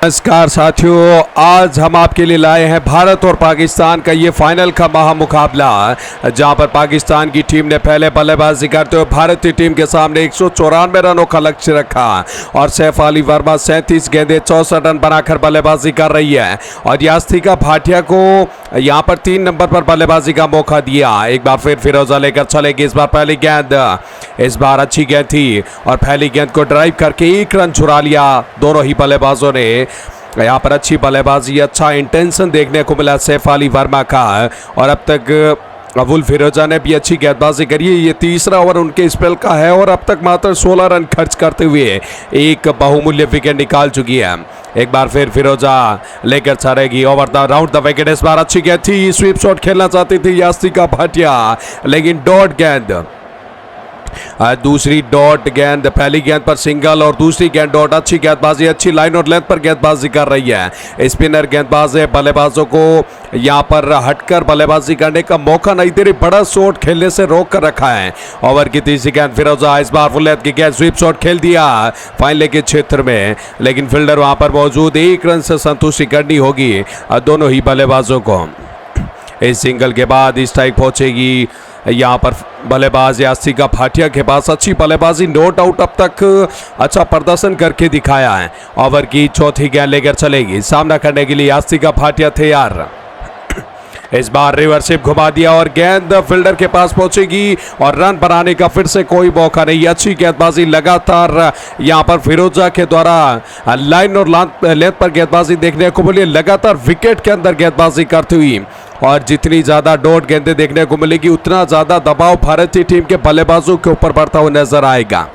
नमस्कार साथियों, आज हम आपके लिए लाए हैं भारत और पाकिस्तान का ये फाइनल का महामुकाबला, जहां पर पाकिस्तान की टीम ने पहले बल्लेबाजी करते हुए भारतीय टीम के सामने 194 रनों का लक्ष्य रखा और सैफ अली वर्मा 37 गेंदें 64 रन बनाकर बल्लेबाजी कर रही है और यास्तिका भाटिया को यहां पर 3 नंबर पर बल्लेबाजी का मौका दिया। एक बार फिर फिरोजा लेकर चलेगी। इस बार पहली गेंद, इस बार अच्छी गेंद थी और पहली गेंद को ड्राइव करके 1 रन चुरा लिया दोनों ही बल्लेबाजों ने। यहाँ पर अच्छी बल्लेबाजी, अच्छा इंटेंशन देखने को मिला सैफ अली वर्मा का और अब तक अबुल फिरोजा ने भी अच्छी गेंदबाजी करी है। ये तीसरा ओवर उनके स्पेल का है और अब तक मात्र 16 रन खर्च करते हुए एक बहुमूल्य विकेट निकाल चुकी है। एक बार फिर फिरोजा लेकर चलेगी over the round the wicket. इस बार अच्छी गेंद थी, स्वीप शॉट खेलना चाहती थी यास्तिका भाटिया, लेकिन डॉट गेंद, दूसरी डॉट गेंद, पहली गेंद पर सिंगल और दूसरी गेंद डॉट। अच्छी गेंदबाजी, अच्छी लाइन और लेंथ पर गेंदबाजी कर रही है। स्पिनर गेंदबाज बल्लेबाजों को यहां पर हटकर बल्लेबाजी करने का मौका नहीं दे रही, बड़ा शॉट खेलने से रोक कर रखा है। ओवर की तीसरी गेंद फिरोजा, इस बार फुल लेंथ की गेंद, स्वीप शॉट खेल दिया फाइनल के क्षेत्र में, लेकिन फील्डर वहां पर मौजूद, 1 रन से संतुष्टि करनी होगी दोनों ही बल्लेबाजों को। इस सिंगल के बाद स्ट्राइक पहुंचेगी यहाँ पर बल्लेबाज यास्तिका भाटिया के पास। अच्छी बल्लेबाजी, नो डाउट अब तक अच्छा प्रदर्शन करके दिखाया है। ओवर की चौथी गेंद लेकर चलेगी, सामना करने के लिए यास्तिका भाटिया तैयार। इस बार रिवर्सिप घुमा दिया और गेंद फील्डर के पास पहुंचेगी और रन बनाने का फिर से कोई मौका नहीं। अच्छी गेंदबाजी लगातार यहां पर फिरोजा के द्वारा लाइन और लेंथ पर गेंदबाजी देखने को मिली, लगातार विकेट के अंदर गेंदबाजी करती हुई, और जितनी ज़्यादा डॉट गेंदें देखने को मिलेगी उतना ज़्यादा दबाव भारतीय टीम के बल्लेबाजों के ऊपर बढ़ता हुआ नजर आएगा।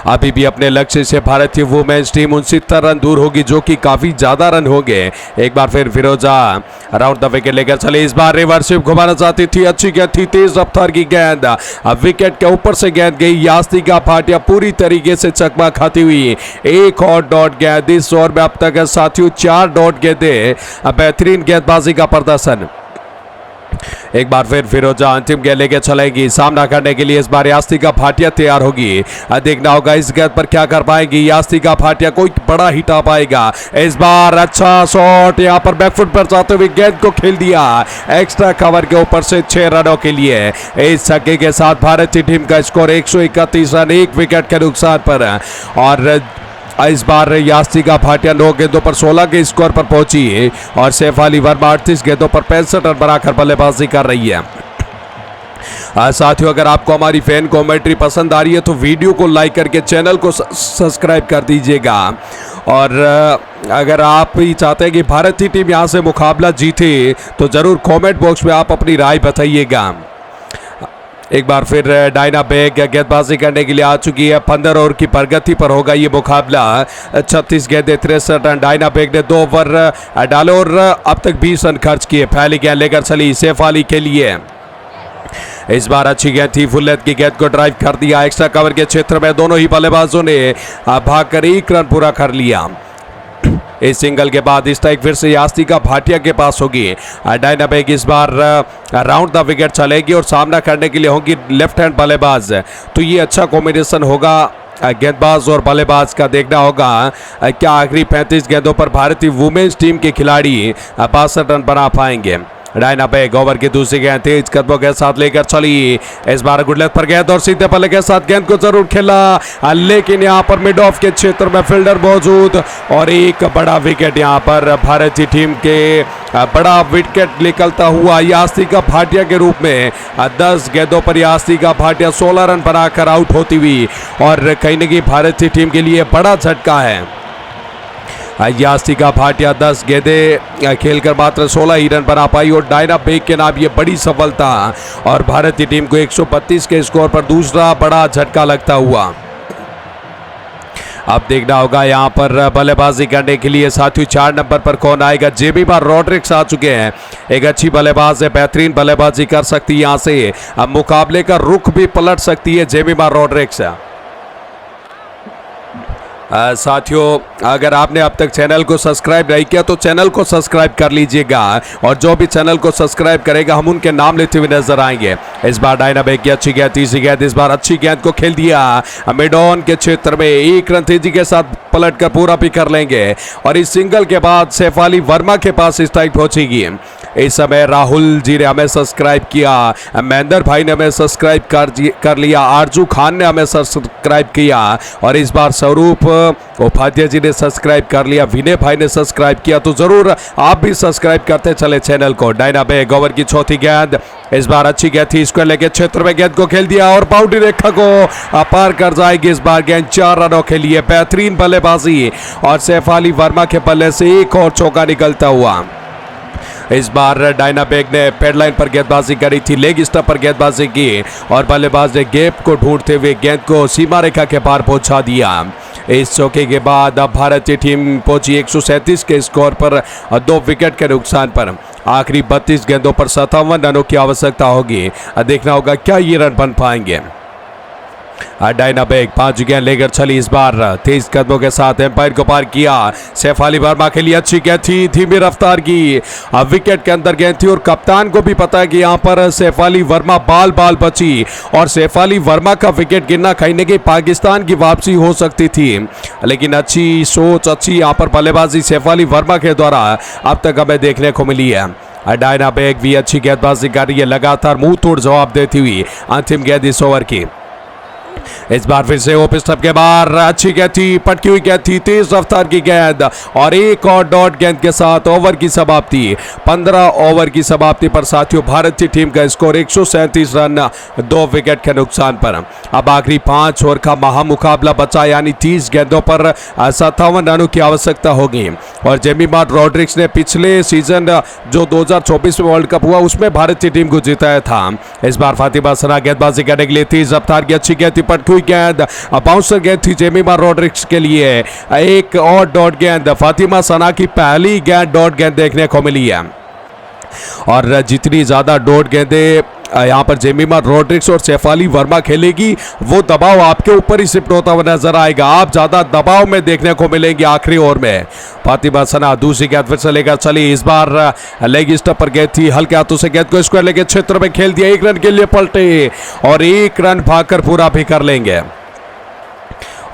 अभी भी अपने लक्ष्य से भारतीय वुमेन्स टीम 69 रन दूर होगी, जो कि काफी ज्यादा रन होंगे। एक बार फिर फिरोजा राउंड द विकेट लेकर चले। इस बार रिवर्सिप घुमाना चाहती थी, अच्छी गेंद थी, तेज रफ्तार की गेंद, अब विकेट के ऊपर से गेंद गई। यास्तिका भाटिया पूरी तरीके से चकमा खाती हुई एक और डॉट गेंद। इस ओवर में अब तक साथियों 4 डॉट गेंदें, बेहतरीन गेंदबाजी का प्रदर्शन। एक बार फिर फिरोजा अंतिम गेंद लेके चलेगी, सामना करने के लिए इस बार यास्तिका भाटिया तैयार होगी। देखना होगा इस गेंद पर क्या कर पाएगी यास्तिका भाटिया, कोई बड़ा हिट आ पाएगा। इस बार अच्छा शॉट, यहाँ पर बैकफुट पर जाते हुए गेंद को खेल दिया एक्स्ट्रा कवर के ऊपर से 6 रनों के लिए। इस छक्के के साथ भारतीय टीम का स्कोर 131 रन, 1 विकेट के नुकसान पर। और इस बार यास्तिका भाटिया 9 गेंदों पर 16 के स्कोर पर पहुंची और सैफ अली वर्मा 38 गेंदों पर 65 रन बनाकर बल्लेबाजी कर रही है। साथियों, अगर आपको हमारी फैन कमेंट्री पसंद आ रही है तो वीडियो को लाइक करके चैनल को सब्सक्राइब कर दीजिएगा। और अगर आप ही चाहते हैं कि भारतीय टीम यहां से मुकाबला जीते तो जरूर कमेंट बॉक्स में आप अपनी राय बताइएगा। एक बार फिर डायना बेग गेंदबाजी करने के लिए आ चुकी है। 15 ओवर की प्रगति पर होगा ये मुकाबला। 36 गेंदें 63 रन। डायना बेग ने 2 ओवर डाले और अब तक 20 रन खर्च किए। पहली गेंद लेकर चली सैफ अली के लिए। इस बार अच्छी गेंद थी, फुल लेंथ की गेंद को ड्राइव कर दिया एक्स्ट्रा कवर के क्षेत्र में। दोनों ही बल्लेबाजों ने भागकर 1 रन पूरा कर लिया। इस सिंगल के बाद स्ट्राइक फिर से यास्तिका भाटिया के पास होगी। डायना बेग इस बार राउंड द विकेट चलेगी और सामना करने के लिए होंगी लेफ्ट हैंड बल्लेबाज। तो ये अच्छा कॉम्बिनेशन होगा गेंदबाज और बल्लेबाज का। देखना होगा क्या आखिरी 35 गेंदों पर भारतीय वुमेन्स टीम के खिलाड़ी 62 रन बना पाएंगे। डायना बेग ओवर की दूसरी गेंद तेज कदमों के साथ लेकर चली। इस बार गुड लेंथ पर गेंद और सीधे पल्ले के साथ गेंद को जरूर खेला, लेकिन यहां पर मिड ऑफ के क्षेत्र में फील्डर मौजूद और एक बड़ा विकेट यहां पर भारतीय टीम के बड़ा विकेट निकलता हुआ यास्तिका भाटिया के रूप में। 10 गेंदों पर यास्तिका भाटिया 16 रन बनाकर आउट होती हुई और कहीं न कहीं भारतीय टीम के लिए बड़ा झटका है। यास्तिका भाटिया 10 गेंदें खेलकर मात्र 16 ही रन बना पाई और डायना बेग के नाम ये बड़ी सफलता और भारतीय टीम को 132 के स्कोर पर दूसरा बड़ा झटका लगता हुआ। अब देखना होगा यहां पर बल्लेबाजी करने के लिए साथियों 4 नंबर पर कौन आएगा। जेमिमा रॉड्रिक्स आ चुके हैं, एक अच्छी बल्लेबाज है, बेहतरीन बल्लेबाजी कर सकती है। यहां से अब मुकाबले का रुख भी पलट सकती है जेमिमा रॉड्रिक्स। साथियों, अगर आपने अब तक चैनल को सब्सक्राइब नहीं किया तो चैनल को सब्सक्राइब कर लीजिएगा और जो भी चैनल को सब्सक्राइब करेगा हम उनके नाम लेते हुए नजर आएंगे। इस बार डायना बेग की अच्छी गेंद, तीसरी गेंद, इस बार अच्छी गेंद को खेल दिया मिड ऑन के क्षेत्र में। 1 रन तेजी के साथ पलट कर पूरा भी कर लेंगे और इस सिंगल के बाद सैफ अली वर्मा के पास स्ट्राइक पहुंचेगी। इस समय राहुल जी ने हमें सब्सक्राइब किया, महेंद्र भाई ने हमें सब्सक्राइब कर लिया, आरजू खान ने हमें सब्सक्राइब किया और इस बार स्वरूप उपाध्याय जी ने सब्सक्राइब कर लिया, विनय भाई ने सब्सक्राइब किया। तो जरूर आप भी सब्सक्राइब करते चले चैनल को। डायना बेग ओवर की चौथी गेंद, इस बार अच्छी गेंद थी, स्क्वायर लेके क्षेत्र में गेंद को खेल दिया और बाउंड्री रेखा को पार कर जाएगी। इस बार गेंद 4 रनों के लिए, बेहतरीन बल्लेबाजी और सैफ अली वर्मा के बल्ले से एक और चौका निकलता हुआ। इस बार डायना बेग ने पेडलाइन पर गेंदबाजी करी थी, लेग स्टंप पर गेंदबाजी की और बल्लेबाज ने गैप को ढूंढते हुए गेंद को सीमा रेखा के पार पहुंचा दिया। इस चौके के बाद अब भारतीय टीम पहुंची 137 के स्कोर पर 2 विकेट के नुकसान पर। आखिरी 32 गेंदों पर 57 रनों की आवश्यकता होगी। देखना होगा क्या ये रन बन पाएंगे। डायना बेग 5 गेंद लेकर चली, इस बार 23 कदमों के साथ एम्पायर को पार किया। सैफ अली वर्मा के लिए अच्छी गेंद थी, धीमी रफ्तार की, विकेट के अंदर गेंद थी और कप्तान को भी पता है कि यहाँ पर सैफ अली वर्मा बाल बची और सैफ अली वर्मा का विकेट गिरना कहीं ना कहीं पाकिस्तान की वापसी हो सकती थी। लेकिन अच्छी सोच, अच्छी यहाँ पर बल्लेबाजी सैफ अली वर्मा के द्वारा अब तक हमें देखने को मिली है। डायना बेग भी अच्छी गेंदबाजी कर रही है, लगातार मुंह तोड़ जवाब देती हुई अंतिम गेंद इस ओवर की। इस बार फिर से ओप स्टंप के बाहर अच्छी गेंद थी, पटकी हुई गेंद थी, तेज रफ्तार की गेंद और एक और डॉट गेंद के साथ ओवर की समाप्ति। 15 ओवर की समाप्ति पर साथियों भारतीय टीम का स्कोर 137 रन 2 विकेट के नुकसान पर। अब आखिरी 5 ओवर का महामुकाबला बचा, यानी 30 गेंदों पर 57 रनों की आवश्यकता होगी। और जेमिमा रॉड्रिक्स ने पिछले सीजन जो 2024 में वर्ल्ड कप हुआ उसमें भारतीय टीम को जिताया था। इस बार फातिमा सना गेंदबाजी करने के लिए तेज रफ्तार की अच्छी गेंद थी, पटकी हुई गेंद, बाउंसर गेंद थी जेमिमा रॉड्रिक्स के लिए। एक और डॉट गेंद, फातिमा सना की पहली गेंद डॉट गेंद देखने को मिली है। और जितनी ज्यादा डॉट गेंदें यहाँ पर जेमिमा रॉड्रिक्स और सैफ अली वर्मा खेलेगी वो दबाव आपके ऊपर ही शिफ्ट होता हुआ नजर आएगा। आप ज्यादा दबाव में देखने को मिलेंगे आखिरी ओवर में। फातिमा सना दूसरी गेंद फिर से लेकर चली, इस बार लेग स्टंप पर गेंद थी, हल्के हाथों से गेंद को स्क्वायर लेके क्षेत्र में खेल दिया, 1 रन के लिए पलटे और 1 रन भागकर पूरा भी कर लेंगे।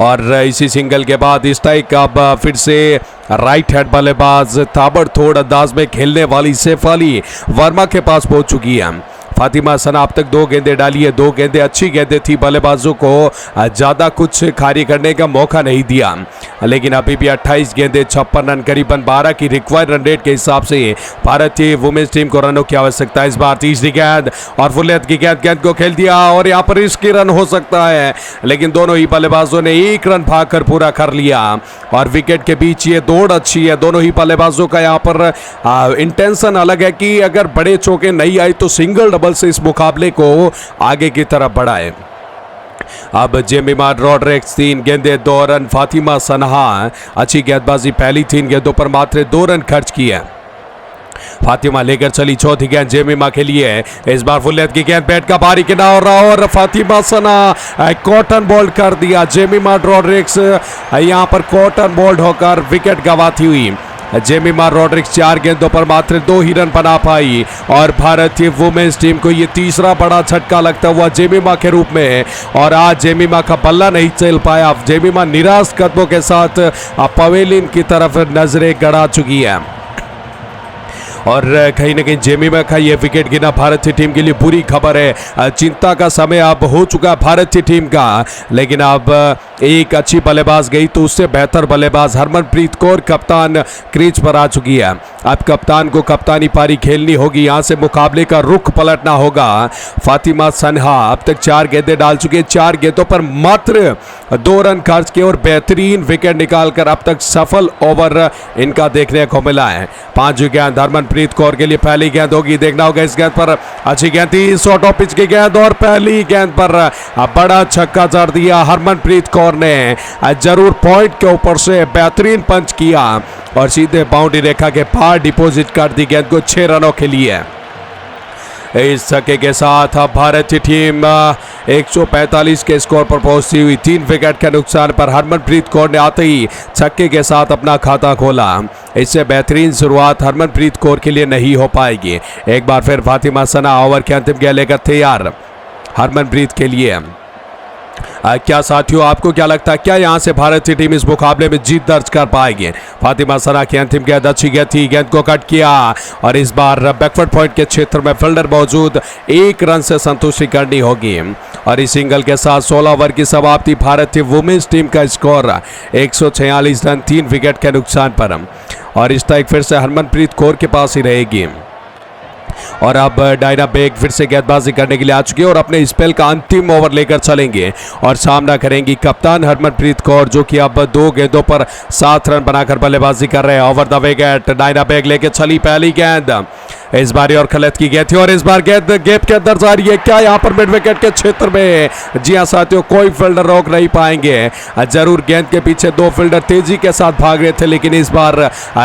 और इसी सिंगल के बाद स्ट्राइक अब फिर से राइट हैंड बल्लेबाज ताबड़तोड़ अंदाज में खेलने वाली सैफ अली वर्मा के पास पहुंच चुकी है। फातिमा सना अब तक 2 गेंदें डाली है, 2 गेंदें अच्छी गेंदें थी, बल्लेबाजों को ज़्यादा कुछ कार्य करने का मौका नहीं दिया। लेकिन अभी भी 28 गेंदें 56 रन, करीबन 12 की रिक्वायर्ड रन रेट के हिसाब से भारतीय वुमेन्स टीम को रनों की आवश्यकता है। इस बार तीसरी गेंद और फुल लेंथ की गेंद को खेल दिया और यहाँ पर इसकी रन हो सकता है, लेकिन दोनों ही बल्लेबाजों ने 1 रन भागकर पूरा कर लिया। और विकेट के बीच ये दौड़ अच्छी है, दोनों ही बल्लेबाजों का यहाँ पर इंटेंशन अलग है कि अगर बड़े चौके नहीं आए तो सिंगल डबल से इस मुकाबले को आगे की तरफ बढ़ाए। अब जेमिमा रॉड्रिक्स 3 गेंदें 2 रन, फातिमा सना अच्छी गेंदबाजी, पहली 3 गेंदों पर मात्र 2 रन खर्च किए। फातिमा लेकर चली चौथी गेंद जेमिमा के लिए, इस बार फुल लेंथ की गेंद बैट का बारी किनारा और फातिमा सना कॉटन बोल्ड कर दिया। जेमिमा रॉड्रिक्स यहां पर कॉटन बोल्ड होकर विकेट गंवाती हुई। जेमिमा रॉड्रिक्स 4 गेंदों पर मात्र 2 ही रन बना पाई और भारतीय वुमेन्स टीम को ये तीसरा बड़ा झटका लगता हुआ जेमिमा के रूप में। और आज जेमिमा का बल्ला नहीं चल पाया, जेमिमा निराश कदमों के साथ पवेलियन की तरफ नजरें गड़ा चुकी है। और कहीं ना कहीं जेमिमा का ये विकेट गिरना भारतीय टीम के लिए बुरी खबर है। चिंता का समय अब हो चुका है भारतीय टीम का, लेकिन अब एक अच्छी बल्लेबाज गई तो उससे बेहतर बल्लेबाज हरमनप्रीत कौर कप्तान क्रीज पर आ चुकी है। अब कप्तान को कप्तानी पारी खेलनी होगी, यहाँ से मुकाबले का रुख पलटना होगा। फातिमा सना अब तक 4 गेंदें डाल चुकी है, 4 गेंदों पर मात्र 2 रन खर्च किए और बेहतरीन विकेट निकालकर अब तक सफल ओवर इनका देखने को मिला है। 5वीं गेंद हरमनप्रीत कौर के लिए पहली गेंद होगी, देखना होगा इस गेंद पर अच्छी गेंद थी, शॉर्ट ऑफ पिच की गेंद और पहली गेंद पर बड़ा छक्का जड़ दिया हरमनप्रीत कौर ने। जरूर पॉइंट के ऊपर से बेहतरीन पंच किया और सीधे बाउंड्री रेखा के पार डिपॉजिट कर दी गेंद को 6 रनों के लिए। इस छक्के के साथ अब भारतीय टीम 145 के स्कोर पर पहुंचती हुई 3 विकेट के नुकसान पर हरमनप्रीत कौर ने आते ही छक्के के साथ अपना खाता खोला। इससे बेहतरीन शुरुआत हरमनप्रीत कौर के लिए नहीं हो पाएगी। एक बार फिर फातिमा सना ओवर के अंतिम गेंद लेकर तैयार हरमनप्रीत के लिए। क्या साथियों, आपको क्या लगता है, क्या यहां से भारतीय टीम इस मुकाबले में जीत दर्ज कर पाएगी? फातिमा सना की अंतिम गेंद अच्छी गेंद थी, गेंद को कट किया और इस बार बैकवर्ड पॉइंट के क्षेत्र में फील्डर मौजूद, 1 रन से संतुष्टि करनी होगी। और इस सिंगल के साथ 16 ओवर की समाप्ति। भारतीय वुमेन्स टीम का स्कोर 146 रन 3 विकेट के नुकसान पर। और स्ट्राइक फिर से हरमनप्रीत कौर के पास ही रहेगी। और अब डायना बेग फिर से गेंदबाजी करने के लिए आ चुकी है और अपने स्पेल का अंतिम ओवर लेकर चलेंगे और सामना करेंगी कप्तान हरमनप्रीत कौर, जो कि अब 2 गेंदों पर 7 रन बनाकर बल्लेबाजी कर रहे हैं। Over the wicket Diana Baig लेके चली पहली गेंद, इस बार और खलत की गेंद थी और इस बार गेंद गैप के अंदर जा रही है। क्या यहाँ पर मिड विकेट के क्षेत्र में, जी हाँ साथियों, कोई फील्डर रोक नहीं पाएंगे। जरूर गेंद के पीछे 2 फील्डर तेजी के साथ भाग रहे थे, लेकिन इस बार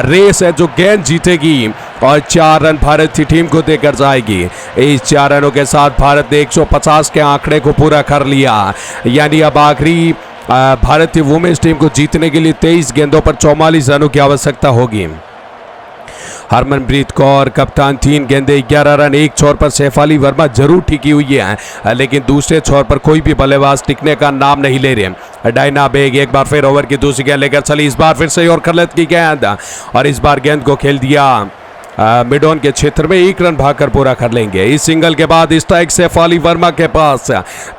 रेस है जो गेंद जीतेगी और 4 रन भारतीय टीम को देकर जाएगी। इस 4 रनों के साथ भारत ने 150 के आंकड़े को पूरा कर लिया। यानी अब आखिरी भारतीय वुमेन्स टीम को जीतने के लिए 23 गेंदों पर 44 रनों की आवश्यकता होगी। हरमनप्रीत कौर कप्तान, 3 गेंदे 11 रन, 1 छोर पर शेफाली वर्मा जरूर टिकी हुई है, लेकिन दूसरे छोर पर कोई भी बल्लेबाज टिकने का नाम नहीं ले रहे। डायना बेग एक बार फिर ओवर की दूसरी गेंद लेकर चली, इस बार फिर से और खलत की गेंद और इस बार गेंद को खेल दिया मिड ऑन के क्षेत्र में, 1 रन भागकर पूरा कर लेंगे। इस सिंगल के बाद स्ट्राइक शेफाली वर्मा के पास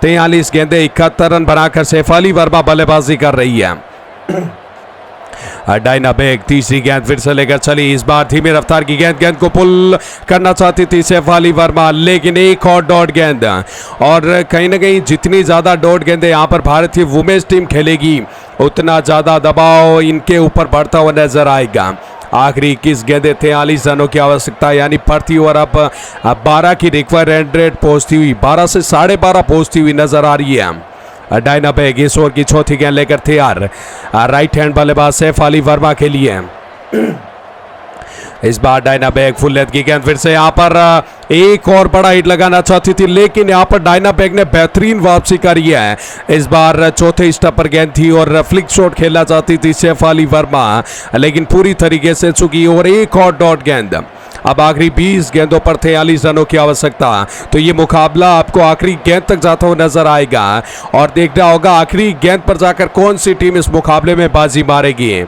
43 गेंदे 71 रन बनाकर शेफाली वर्मा बल्लेबाजी कर रही है। डायना बेग तीसरी गेंद फिर से लेकर चली, इस बार धीमी रफ्तार की गेंद को पुल करना चाहती थी शेफाली वर्मा, लेकिन एक और डॉट गेंद। और कहीं ना कहीं जितनी ज़्यादा डॉट गेंदें यहाँ पर भारतीय वुमेन्स टीम खेलेगी, उतना ज़्यादा दबाव इनके ऊपर बढ़ता हुआ नजर आएगा। आखिरी 21 गेंदे 43 रनों की आवश्यकता, यानी प्रति ओवर अब 12 की रिक्वायर्ड रेट पहुँचती हुई 12 से 12.5 पहुँचती हुई नजर आ रही है। डायना बेग इस ओवर की चौथी गेंद लेकर तैयार, राइट हैंड बल्लेबाज शेफाली वर्मा के लिए। इस बार डायना बेग फुल लेंथ की गेंद फिर से यहाँ पर एक और बड़ा हिट लगाना चाहती थी, लेकिन यहाँ पर डायना बेग ने बेहतरीन वापसी करी है। इस बार चौथे स्टंप पर गेंद थी और फ्लिक शॉट खेलना चाहती थी शेफाली वर्मा, लेकिन पूरी तरीके से चुकी और एक और डॉट गेंद। अब आखिरी 20 गेंदों पर 43 रनों की आवश्यकता, तो ये मुकाबला आपको आखिरी गेंद तक जाता हुआ नजर आएगा और देखना होगा आखिरी गेंद पर जाकर कौन सी टीम इस मुकाबले में बाजी मारेगी।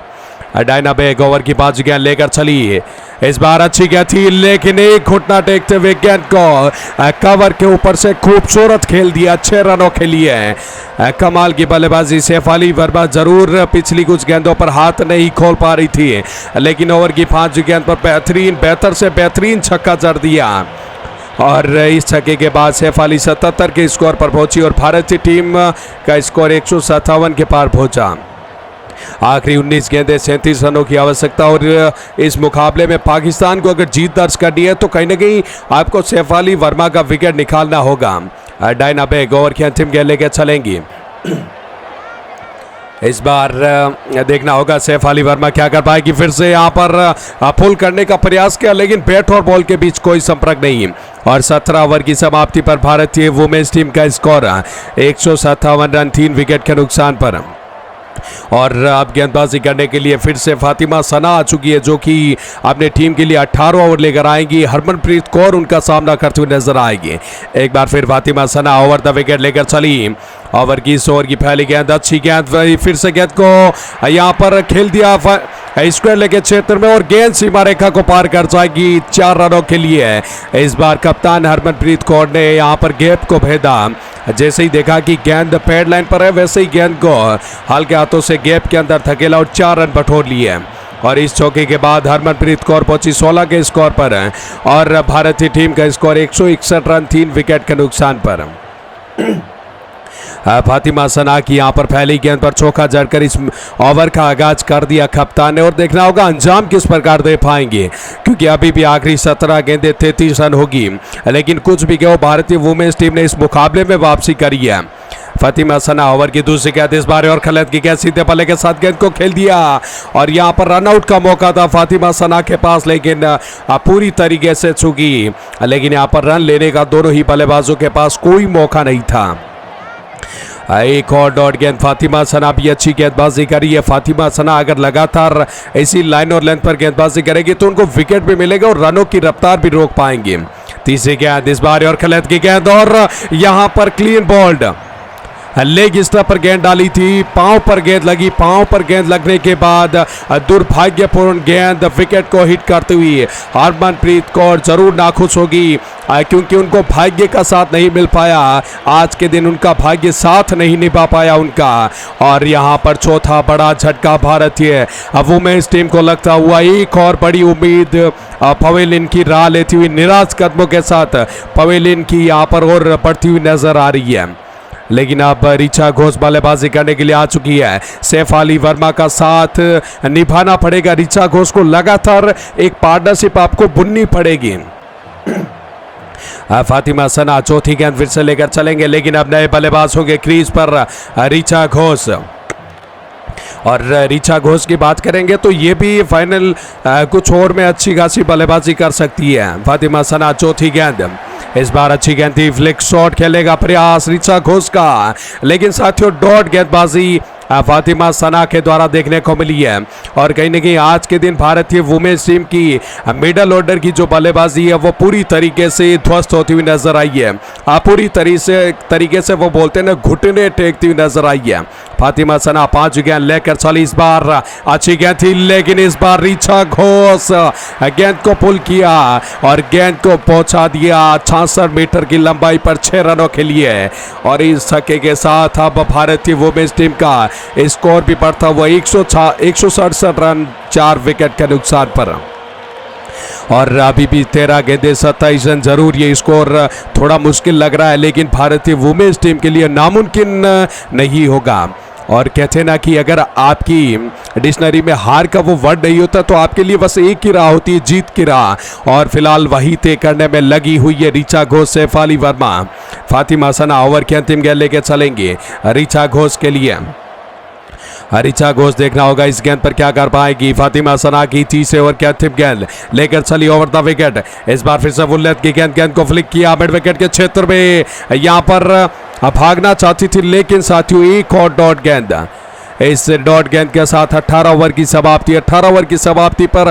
डायना बेग ओवर की बाजी गेंद लेकर चली, इस बार अच्छी गेंद थी, लेकिन एक घुटना टेकते हुए गेंद को कवर के ऊपर से खूबसूरत खेल दिया। 6 रनों के लिए कमाल की बल्लेबाजी शेफाली वर्मा। जरूर पिछली कुछ गेंदों पर हाथ नहीं खोल पा रही थी, लेकिन ओवर की 5वीं गेंद पर बेहतर से बेहतरीन छक्का जड़ दिया और इस छक्के के बाद शेफाली 77 के स्कोर पर पहुंची और भारतीय टीम का स्कोर 157 के पार पहुंचा। आखिरी 19 गेंदे 37 रनों की आवश्यकता और इस मुकाबले में पाकिस्तान को अगर जीत दर्ज करनी है तो कहीं ना कहीं आपको शेफाली वर्मा का विकेट निकालना होगा। डायना बेग ओवर की अंतिम गेंद लेकर चलेंगी। इस बार देखना होगा शेफाली वर्मा क्या कर पाएगी। फिर से यहाँ पर पुल करने का प्रयास किया, लेकिन बैट और बॉल के बीच कोई संपर्क नहीं और 17 ओवर की समाप्ति पर भारतीय वुमेन्स टीम का स्कोर 157 रन 3 विकेट के नुकसान पर। और अब गेंदबाजी करने के लिए फिर से फातिमा सना आ चुकी है, जो कि अपने टीम के लिए 18 ओवर लेकर आएंगी। हरमनप्रीत कौर उनका सामना करते हुए नजर आएगी। एक बार फिर फातिमा सना ओवर द विकेट लेकर चली, ओवर की इस ओवर की पहली गेंद अच्छी गेंद, फिर से गेंद को यहाँ पर खेल दिया स्क्वायर लेग के क्षेत्र में और गेंद सीमा रेखा को पार कर जाएगी 4 रनों के लिए। इस बार कप्तान हरमनप्रीत कौर ने यहाँ पर गैप को भेदा, जैसे ही देखा कि गेंद पैड लाइन पर है, वैसे ही गेंद को हल्के हाथों से गैप के अंदर धकेला और 4 रन बटोर लिए। और इस चौके के बाद हरमनप्रीत कौर पहुंची 16 के स्कोर पर और भारतीय टीम का स्कोर 161 रन 3 विकेट के नुकसान पर। फातिमा सना की यहाँ पर पहली गेंद पर चौका जड़कर इस ओवर का आगाज कर दिया कप्तान ने और देखना होगा अंजाम किस प्रकार दे पाएंगे, क्योंकि अभी भी आखिरी 17 गेंदें 33 रन होगी। लेकिन कुछ भी कहो, भारतीय वुमेन्स टीम ने इस मुकाबले में वापसी करी है। फातिमा सना ओवर की दूसरी गेंद, इस बार और खलत की गेंद सीधे पल्ले के साथ गेंद को खेल दिया और यहाँ पर रनआउट का मौका था फातिमा सना के पास, लेकिन पूरी तरीके से चुकी। लेकिन यहाँ पर रन लेने का दोनों ही बल्लेबाजों के पास कोई मौका नहीं था। एक और डॉट गेंद, फातिमा सना भी अच्छी गेंदबाजी करी है। फातिमा सना अगर लगातार इसी लाइन और लेंथ पर गेंदबाजी करेगी तो उनको विकेट भी मिलेगा और रनों की रफ्तार भी रोक पाएंगे। तीसरी गेंद, इस बार और खलत की गेंद और यहाँ पर क्लीन बॉल्ड। लेग स्टंप पर गेंद डाली थी, पांव पर गेंद लगी, पांव पर गेंद लगने के बाद दुर्भाग्यपूर्ण गेंद विकेट को हिट करते हुए हरमनप्रीत कौर जरूर नाखुश होगी, क्योंकि उनको भाग्य का साथ नहीं मिल पाया। आज के दिन उनका भाग्य साथ नहीं निभा पाया उनका। और यहाँ पर चौथा बड़ा झटका भारतीय वुमेन्स टीम को लगता हुआ एक और बड़ी उम्मीद पवेलियन की राह लेती हुई निराश कदमों के साथ पवेलियन की यहाँ पर और बढ़ती हुई नजर आ रही है। लेकिन अब ऋचा घोष बल्लेबाजी करने के लिए आ चुकी है। शेफाली वर्मा का साथ निभाना पड़ेगा ऋचा घोष को, लगातार एक पार्टनरशिप आपको बुननी पड़ेगी। फातिमा सना चौथी गेंद फिर से लेकर चलेंगे, लेकिन अब नए बल्लेबाज होंगे क्रीज पर ऋचा घोष। और ऋचा घोष की बात करेंगे तो ये भी फाइनल कुछ और में अच्छी खासी बल्लेबाजी कर सकती है। फातिमा सना चौथी गेंद, इस बार अच्छी गेंद थी, फ्लिक शॉट खेलेगा प्रयास ऋचा घोष का, लेकिन साथियों डॉट गेंदबाजी फातिमा सना के द्वारा देखने को मिली है। और कहीं ना कहीं आज के दिन भारतीय वुमेन्स टीम की मिडल ऑर्डर की जो बल्लेबाजी है वो पूरी तरीके से ध्वस्त होती हुई नजर आई है। पूरी तरीके से वो बोलते हैं ना, घुटने टेकती हुई नजर आई है। फातिमा सना 5 गेंद लेकर चली, इस बार अच्छी गेंद थी, लेकिन इस बार ऋचा घोष गेंद को पुल किया और गेंद को पहुंचा दिया 66 मीटर की लंबाई पर 6 रनों के लिए। और इस छक्के के साथ अब भारतीय वुमेन्स टीम का स्कोर भी बढ़ता हुआ 167 रन 4 विकेट के नुकसान पर। और अभी भी 13 गेंदे 27 रन, जरूर ये स्कोर थोड़ा मुश्किल लग रहा है, लेकिन भारतीय वुमेन्स टीम के लिए नामुमकिन नहीं होगा। और कहते ना कि अगर आपकी डिक्शनरी में हार का वो वर्ड नहीं होता तो आपके लिए बस एक ही राह होती है, जीत की राह। और फिलहाल वही तय करने में लगी हुई है ऋचा घोष, शेफाली वर्मा। फातिमा सना ओवर की अंतिम गेंद लेके चलेंगे ऋचा घोष के लिए। ऋचा घोष देखना होगा इस गेंद पर क्या कर पाएगी। फातिमा सना की 30 ओवर की अंतिम गेंद लेकर चली ओवर द विकेट, इस बार फिर से बुल्लेट की गेंद को फ्लिक किया मिड विकेट के क्षेत्र में, यहाँ पर भागना चाहती थी, लेकिन साथियों एक और डॉट गेंद। इस डॉट गेंद के साथ 18 ओवर की समाप्ति। 18 ओवर की समाप्ति पर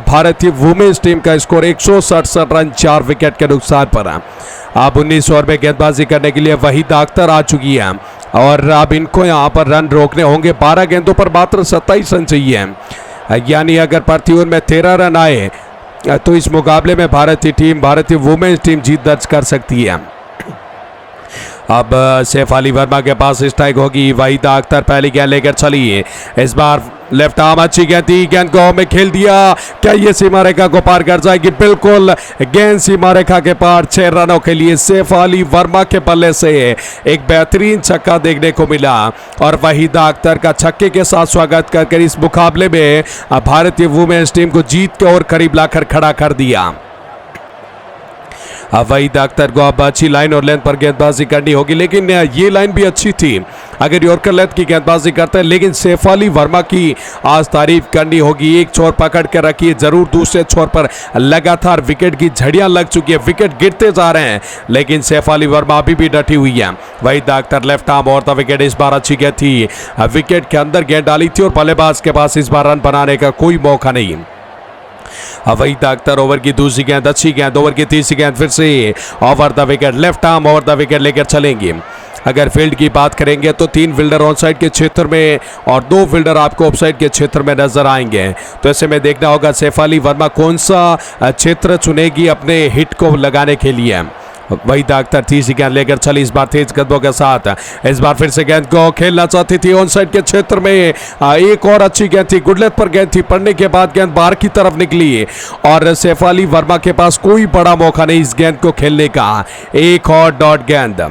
भारतीय वुमेन्स टीम का स्कोर 167 रन 4 विकेट के नुकसान पर। अब 19 ओवर में गेंदबाजी करने के लिए वहीद अख्तर आ चुकी है और अब इनको यहाँ पर रन रोकने होंगे। 12 गेंदों पर मात्र 27 रन चाहिए, यानी अगर प्रति ओवर में 13 रन आए तो इस मुकाबले में भारतीय वुमेन्स टीम जीत दर्ज कर सकती है। अब शेफाली वर्मा के पास स्ट्राइक होगी, वहीदा अख्तर पहली गेंद लेकर चली, इस बार लेफ्ट आर्म अच्छी गेंद थी, गेंद को में खेल दिया, क्या ये सीमा रेखा को पार कर जाएगी? बिल्कुल, गेंद सीमा रेखा के पार। 6 रनों के लिए शेफाली वर्मा के बल्ले से एक बेहतरीन छक्का देखने को मिला और वहीदा अख्तर का छक्के के साथ स्वागत कर इस मुकाबले में भारतीय वुमेन्स टीम को जीत के और करीब लाकर खड़ा कर दिया। वहीद अख्तर को अब अच्छी लाइन और लेंथ पर गेंदबाजी करनी होगी, लेकिन ये लाइन भी अच्छी थी अगर यॉर्कर लेंथ की गेंदबाजी करते हैं, लेकिन शेफाली वर्मा की आज तारीफ करनी होगी। एक छोर पकड़ के रखी है, जरूर दूसरे छोर पर लगातार विकेट की झड़ियां लग चुकी है, विकेट गिरते जा रहे हैं, लेकिन शेफाली वर्मा अभी भी डटी हुई है। वहीद अख्तर लेफ्ट आर्म और द विकेट, इस बार अच्छी गेंद थी, विकेट के अंदर गेंद डाली थी और बल्लेबाज के पास इस बार रन बनाने का कोई मौका नहीं। वहीद अख्तर ओवर की दूसरी गेंद अच्छी गेंद, ओवर की तीसरी गेंद फिर से over the wicket, left arm over the wicket लेकर चलेंगे। अगर फील्ड की बात करेंगे तो 3 फील्डर ऑन साइड के क्षेत्र में और 2 फील्डर आपको ऑफ साइड के क्षेत्र में नजर आएंगे, तो ऐसे में देखना होगा शेफाली वर्मा कौन सा क्षेत्र चुनेगी अपने हिट को लगाने के लिए। वहीद अख्तर तीसरी गेंद लेकर चली, इस बार तेज कदमों के साथ, इस बार फिर से गेंद को खेलना चाहती थी ऑन साइड के क्षेत्र में, एक और अच्छी गेंद थी, गुड लेंथ पर गेंद थी, पड़ने के बाद गेंद बाहर की तरफ निकली और शेफाली वर्मा के पास कोई बड़ा मौका नहीं इस गेंद को खेलने का। एक और डॉट गेंद।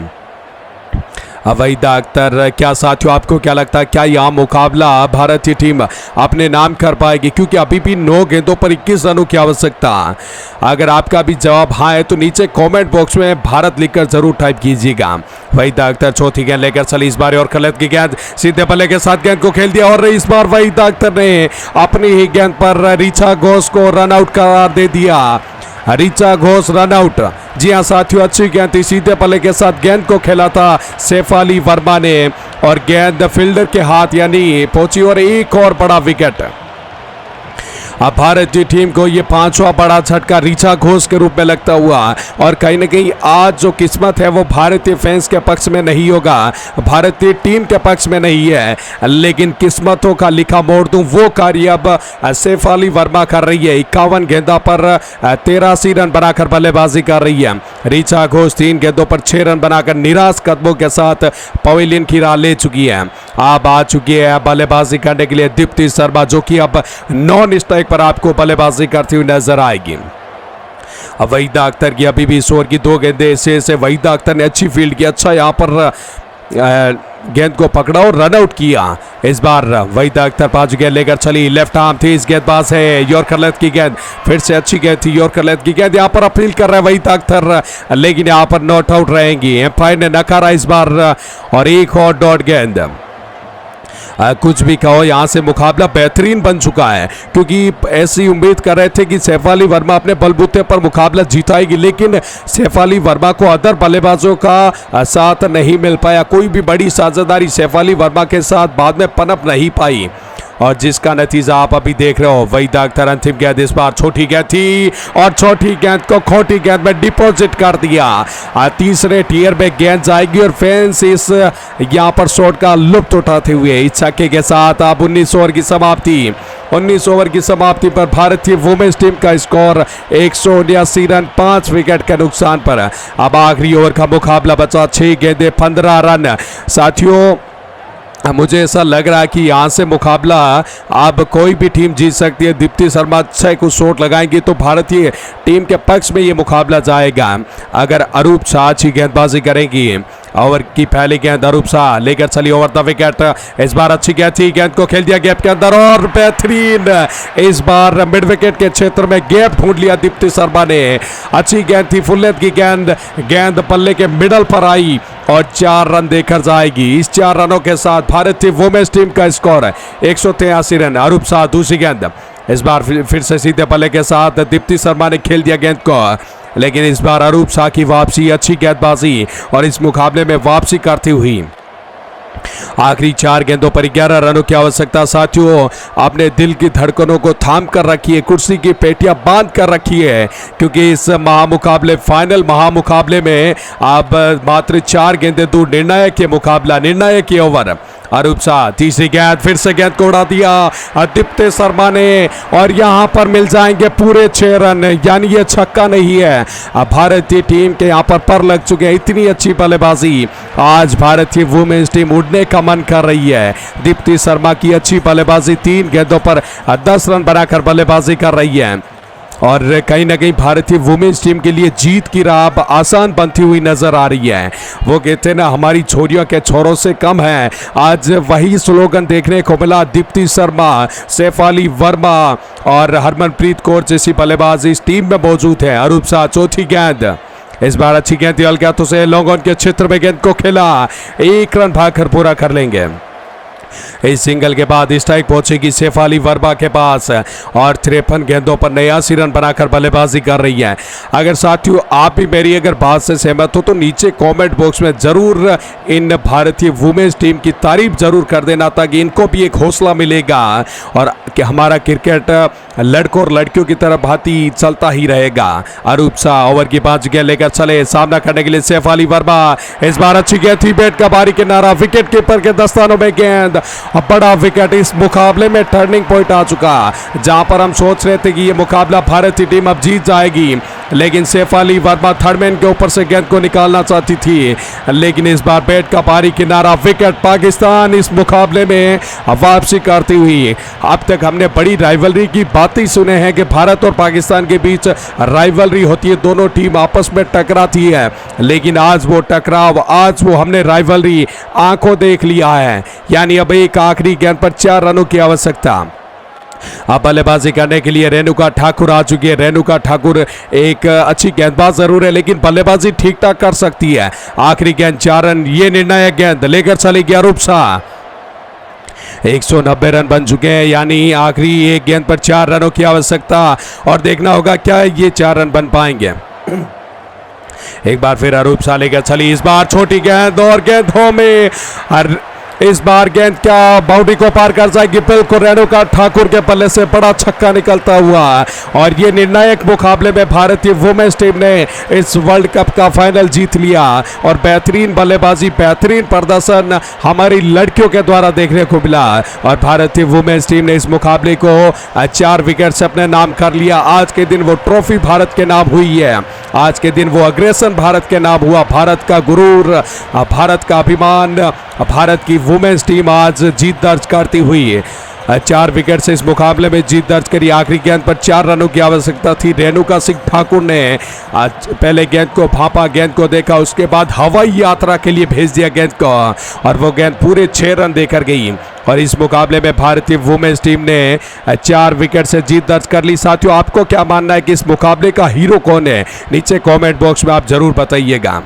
वहीद अख्तर, क्या साथियों आपको क्या लगता है, क्या यह मुकाबला भारतीय टीम अपने नाम कर पाएगी? क्योंकि अभी भी 9 गेंदों पर 21 रनों की आवश्यकता। अगर आपका भी जवाब हाँ है तो नीचे कमेंट बॉक्स में भारत लिखकर जरूर टाइप कीजिएगा। वहीद अख्तर चौथी गेंद लेकर चली, इस बार और खलत की गेंद सीधे बल्ले के साथ गेंद को खेल दिया और इस बार वहीद अख्तर ने अपनी ही गेंद पर ऋचा घोष को रन आउट करार दे दिया। Richa Ghosh run out. जी हाँ साथियों, अच्छी गेंद थी, सीधे पल्ले के साथ गेंद को खेला था शेफाली वर्मा ने और गेंद फील्डर के हाथ यानी पहुंची और एक और बड़ा विकेट। अब भारतीय टीम को ये पांचवा बड़ा झटका ऋचा घोष के रूप में लगता हुआ, और कहीं ना कहीं आज जो किस्मत है वो भारतीय फैंस के पक्ष में नहीं होगा, भारतीय टीम के पक्ष में नहीं है, लेकिन किस्मतों का लिखा मोड़ दूं वो कार्य अब सैफाली वर्मा कर रही है। 51 गेंदा पर 83 रन बनाकर बल्लेबाजी कर रही है। ऋचा घोष 3 गेंदों पर 6 रन बनाकर निराश कदमों के साथ पवेलियन की राह ले चुकी है। अब आ चुकी है बल्लेबाजी करने के लिए दीप्ति शर्मा, जो कि अब नॉन स्ट्राइक पर आपको बल्लेबाजी करती हुई नजर आएगी। अब वहीदा अख्तर की अभी भी इस ओवर की 2 गेंदें से वहीदा अख्तर ने अच्छी फील्ड की, अच्छा यहाँ पर गेंद को पकड़ा और रन आउट किया। इस बार वहीदा अख्तर 5 गेंद लेकर चली, लेफ्ट आर्म थी इस गेंदबाज है, यॉर्कर लेंथ की गेंद, फिर से अच्छी गेंद थी यॉर्कर लेंथ की गेंद, यहाँ पर अपील कर रहा है वहीदा अख्तर, लेकिन यहाँ पर नॉट आउट रहेंगी। एम्पायर ने नकारा इस बार, और एक और डॉट गेंद। कुछ भी कहो, यहाँ से मुकाबला बेहतरीन बन चुका है, क्योंकि ऐसी उम्मीद कर रहे थे कि सैफाली वर्मा अपने बलबूते पर मुकाबला जीताएगी, लेकिन सैफाली वर्मा को अदर बल्लेबाजों का साथ नहीं मिल पाया। कोई भी बड़ी साझेदारी सैफाली वर्मा के साथ बाद में पनप नहीं पाई, और जिसका नतीजा आप अभी देख रहे हो। वहीदा अख्तर अंतिम गेंद इस बार छोटी गेंद थी, और छोटी गेंद को खोटी गेंद में डिपॉजिट कर दिया। तीसरे टियर में गेंद जाएगी, और फैंस इस यहाँ पर शॉट का लुत्फ उठाते हुए इस छक्के के साथ अब 19 ओवर की समाप्ति। 19 ओवर की समाप्ति पर भारतीय वुमेन्स टीम का स्कोर 179 रन 5 विकेट के नुकसान पर। अब आखिरी ओवर का मुकाबला बचा, 6 गेंदें 15 रन। साथियों, मुझे ऐसा लग रहा है कि यहाँ से मुकाबला अब कोई भी टीम जीत सकती है। दीप्ति शर्मा अच्छा कुछ शॉट लगाएंगी तो भारतीय टीम के पक्ष में ये मुकाबला जाएगा। अगर अरूप शाह अच्छी गेंदबाजी करेंगी, ओवर की पहली गेंद अरूप शाह लेकर चली ओवर द विकेट। इस बार अच्छी गेंद थी, गेंद को खेल दिया गैप के अंदर, और बेहतरीन इस बार मिड विकेट के क्षेत्र में गैप ढूंढ लिया दीप्ति शर्मा ने। अच्छी गेंद थी, फुल लेंथ की गेंद, गेंद पल्ले के मिडल पर आई और 4 रन देकर जाएगी। इस 4 रनों के साथ भारतीय वुमेन्स टीम का स्कोर है 183 रन। अरूप शाह दूसरी गेंद, इस बार फिर से सीधे पल्ले के साथ दीप्ति शर्मा ने खेल दिया गेंद को, लेकिन इस बार अरूप शाह की वापसी, अच्छी गेंदबाजी और इस मुकाबले में वापसी करती हुई आखिरी 4 गेंदों पर 11 रनों की आवश्यकता। साथियों, अपने दिल की धड़कनों को थाम कर रखिए, कुर्सी की पेटियां बांध कर रखिए, क्योंकि इस महामुकाबले, फाइनल महामुकाबले में आप मात्र 4 गेंदें दूर निर्णायक के मुकाबला, निर्णायक के ओवर। अरूप शाह तीसरी गेंद, फिर से गेंद को उड़ा दिया दीप्ति शर्मा ने, और यहां पर मिल जाएंगे पूरे 6 रन, यानी ये छक्का नहीं है। अब भारतीय टीम के यहां पर लग चुके हैं। इतनी अच्छी बल्लेबाजी, आज भारतीय वुमेन्स टीम उड़ने का मन कर रही है। दीप्ति शर्मा की अच्छी बल्लेबाजी, 3 गेंदों पर 10 रन बनाकर बल्लेबाजी कर रही है, और कहीं ना कहीं भारतीय वुमेन्स टीम के लिए जीत की राह अब आसान बनती हुई नजर आ रही है। वो कहते हैं ना, हमारी छोरियों के छोरों से कम है। आज वही स्लोगन देखने को मिला। दीप्ति शर्मा, सैफाली वर्मा और हरमनप्रीत कौर जैसी बल्लेबाज इस टीम में मौजूद है। अरूप शाह चौथी गेंद, इस बार अच्छी गेंद थी, हल्का तो से लॉन्ग ऑन के क्षेत्र में गेंद को खेला, 1 रन भागकर पूरा कर लेंगे। इस सिंगल के बाद स्ट्राइक पहुंचेगी सैफाली वर्मा के पास, और 53 गेंदों पर 89 रन बनाकर बल्लेबाजी कर रही है। अगर साथियों आप भी मेरी अगर बात से सहमत हो तो नीचे कमेंट बॉक्स में जरूर इन भारतीय वुमेन्स टीम की तारीफ जरूर कर देना, ताकि इनको भी एक हौसला मिलेगा और कि हमारा क्रिकेट लड़कों और लड़कियों की तरह भांति चलता ही रहेगा। अरूप शाह ओवर की 5 गेंद लेकर चले, सामना करने के लिए सैफाली वर्मा। इस बार अच्छी गेंद थी, बैट का बारी किनारा, विकेट कीपर के दस्तानों में गेंद, बड़ा विकेट। इस मुकाबले में टर्निंग पॉइंट आ चुका, जहां पर हम सोच रहे थे कि ये मुकाबला भारतीय टीम अब जीत जाएगी, लेकिन सैफाली वर्मा थर्डमैन के ऊपर से गेंद को निकालना चाहती थी, लेकिन इस बार बैट का बारी किनारा, विकेट। पाकिस्तान इस मुकाबले में वापसी करती हुई। अब तक हमने बड़ी राइवलरी की बातें सुने हैं कि भारत और पाकिस्तान के बीच राइवलरी होती है, दोनों टीम आपस में टकराती है, लेकिन आज वो टकराव, आज वो हमने राइवलरी आंखों देख लिया है। यानी अब एक आखिरी गेंद पर 4 रनों की आवश्यकता। अब बल्लेबाजी करने के लिए रेणुका ठाकुर आ चुकी है। रेणुका ठाकुर एक अच्छी गेंदबाज जरूर है, लेकिन बल्लेबाजी ठीक ठाक कर सकती है। आखिरी गेंद 4 रन, ये निर्णायक गेंद लेकर चलेगी अरूप शाह। 190 रन बन चुके हैं, यानी आखिरी एक गेंद पर 4 रनों की आवश्यकता, और देखना होगा क्या ये 4 रन बन पाएंगे। एक बार फिर अरूप शाह लेकर चली, इस बार छोटी गेंद, और गेंदों में इस बार गेंद क्या बाउंड्री को पार कर जाएगी, बिल्कुल रेणुका ठाकुर के पल्ले से बड़ा छक्का निकलता हुआ और ये निर्णायक मुकाबले में भारतीय वुमेन्स टीम ने इस वर्ल्ड कप का फाइनल जीत लिया। और बेहतरीन बल्लेबाजी, बेहतरीन प्रदर्शन हमारी लड़कियों के द्वारा देखने को मिला और भारतीय वुमेन्स टीम ने इस मुकाबले को 4 विकेट से अपने नाम कर लिया। आज के दिन वो ट्रॉफी भारत के नाम हुई है, आज के दिन वो अग्रेसन भारत के नाम हुआ। भारत का गुरूर, भारत का अभिमान, भारत की वुमेन्स टीम आज जीत दर्ज करती हुई 4 विकेट से इस मुकाबले में जीत दर्ज करी। आखिरी गेंद पर 4 रनों की आवश्यकता थी। रेणुका सिंह ठाकुर ने आज पहले गेंद को भांपा, गेंद को देखा, उसके बाद हवाई यात्रा के लिए भेज दिया गेंद को और वो गेंद पूरे 6 रन देकर गई और इस मुकाबले में भारतीय वुमेन्स टीम ने 4 विकेट से जीत दर्ज कर ली। साथियों, आपको क्या मानना है कि इस मुकाबले का हीरो कौन है? नीचे कमेंट बॉक्स में आप जरूर बताइएगा।